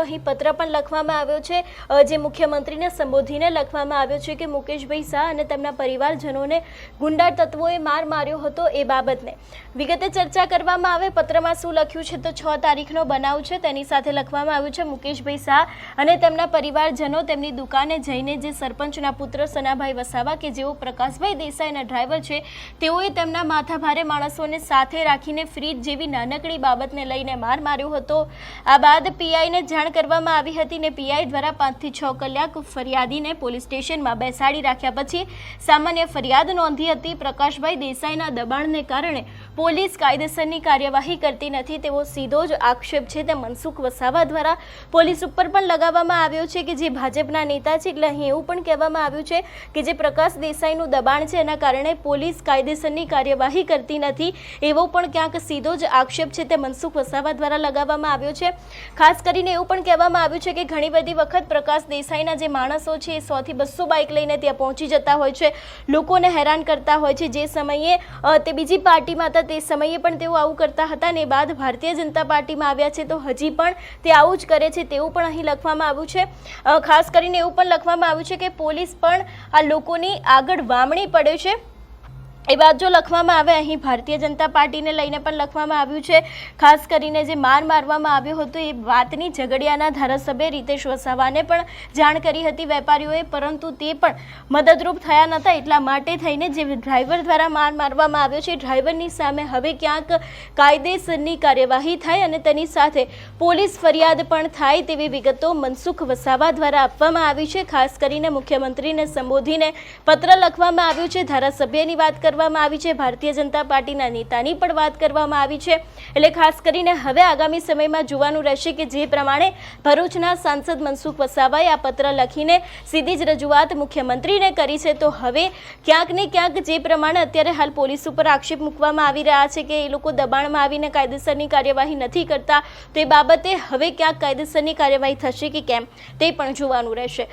અહીં પત્ર પણ લખવામાં આવ્યો છે, જે મુખ્યમંત્રીને સંબોધીને લખવામાં આવ્યો છે કે મુકેશભાઈ શાહ અને તેમના પરિવારજનોને ગુંડા તત્વોએ માર્યો હતો એ બાબતને વિગતે ચર્ચા કરવામાં આવે। પત્રમાં શું લખ્યું છે તો 6 તારીખનો બનાવ છે, તેની સાથે લખવામાં આવ્યું છે મુકેશભાઈ શાહ અને તેમના પરિવારજનો તેમની દુકાને જઈને જે સરપંચના પુત્ર સનાભાઈ વસાવા કે જેઓ પ્રકાશભાઈ દેસાઈના ડ્રાઈવર છે, તેઓએ તેમના માથાભારે માણસોને સાથે રાખીને ફ્રીજ જેવી નાનકડી બાબતને લઈને માર્યો હતો। આ બાદ પીઆઈને જાણ કરવામાં આવી હતી ને પીઆઈ દ્વારા 5 થી 6 કલાક ફરિયાદીને પોલીસ સ્ટેશનમાં બેસાડી રાખ્યા પછી સામાન્ય ફરિયાદ નોંધી હતી। પ્રકાશભાઈ દેસાઈના દબાણને કારણે પોલીસ કાયદેસરની કાર્યવાહી કરતી નથી તેવો સીધો જ આક્ષેપ છે તે મનસુખ વસાવા દ્વારા પોલીસ ઉપર પણ લગાવવામાં આવ્યો છે કે જે ભાજપના નેતા છે। એટલે અહીં એવું પણ કહેવામાં આવ્યું છે કે જે પ્રકાશ દેસાઈનું દબાણ છે એના કારણે પોલીસ કાયદેસરની કાર્યવાહી કરતી નથી એવો પણ ક્યાંક સીધો જ આક્ષેપ છે તે મનસુખ વસાવા દ્વારા લગાવવામાં આવ્યો છે। ખાસ કરીને એવું પણ કહેવામાં આવ્યું છે કે ઘણી બધી વખત પ્રકાશ દેસાઈના જે માણસો છે એ 100 થી 200 બાઇક લઈને ત્યાં પહોંચી જતા હોય છે, લોકોને હેરાન કરતા હોય છે। જે સમયે તે બીજી પાર્ટીમાં હતા તે સમયે પણ તેઓ આવું કરતા હતા ને બાદ ભારતીય જનતા પાર્ટીમાં આવ્યા છે તો હજી પણ તે આવું જ કરે છે તેવું પણ અહીં લખવામાં આવ્યું છે। ખાસ કરીને એવું પણ લખવામાં આવ્યું છે કે પોલીસ પણ આ લોકોની આગળ વામણી પડે છે એ વાત જો લખવામાં આવે। અહીં ભારતીય જનતા પાર્ટીને લઈને પણ લખવામાં આવ્યું છે। ખાસ કરીને જે મારવામાં આવ્યો હતો એ વાતની ઝઘડિયાના ધારાસભ્ય રીતેશ વસાવાને પણ જાણ કરી હતી વેપારીઓએ, પરંતુ તે પણ મદદરૂપ થયા નહોતા। એટલા માટે થઈને જે ડ્રાઈવર દ્વારા મારવામાં આવ્યો છે ડ્રાઈવરની સામે હવે ક્યાંક કાયદેસરની કાર્યવાહી થાય અને તેની સાથે પોલીસ ફરિયાદ પણ થાય તેવી વિગતો મનસુખ વસાવા દ્વારા આપવામાં આવી છે। ખાસ કરીને મુખ્યમંત્રીને સંબોધીને પત્ર લખવામાં આવ્યું છે, ધારાસભ્યની વાત કરવામાં આવી છે, ભારતીય જનતા પાર્ટીના નેતાની પણ વાત કરવામાં આવી છે। એટલે ખાસ કરીને હવે આગામી સમયમાં જોવાનું રહેશે કે જે પ્રમાણે ભરૂચના સાંસદ મનસુખ વસાવાએ આ પત્ર લખીને સીધી જ રજૂઆત મુખ્યમંત્રીને કરી છે તો હવે ક્યાંક ને ક્યાંક જે પ્રમાણે અત્યારે હાલ પોલીસ ઉપર આક્ષેપ મૂકવામાં આવી રહ્યા છે કે એ લોકો દબાણમાં આવીને કાયદેસરની કાર્યવાહી નથી કરતા, તો એ બાબતે હવે ક્યાંક કાયદેસરની કાર્યવાહી થશે કે કેમ તે પણ જોવાનું રહેશે।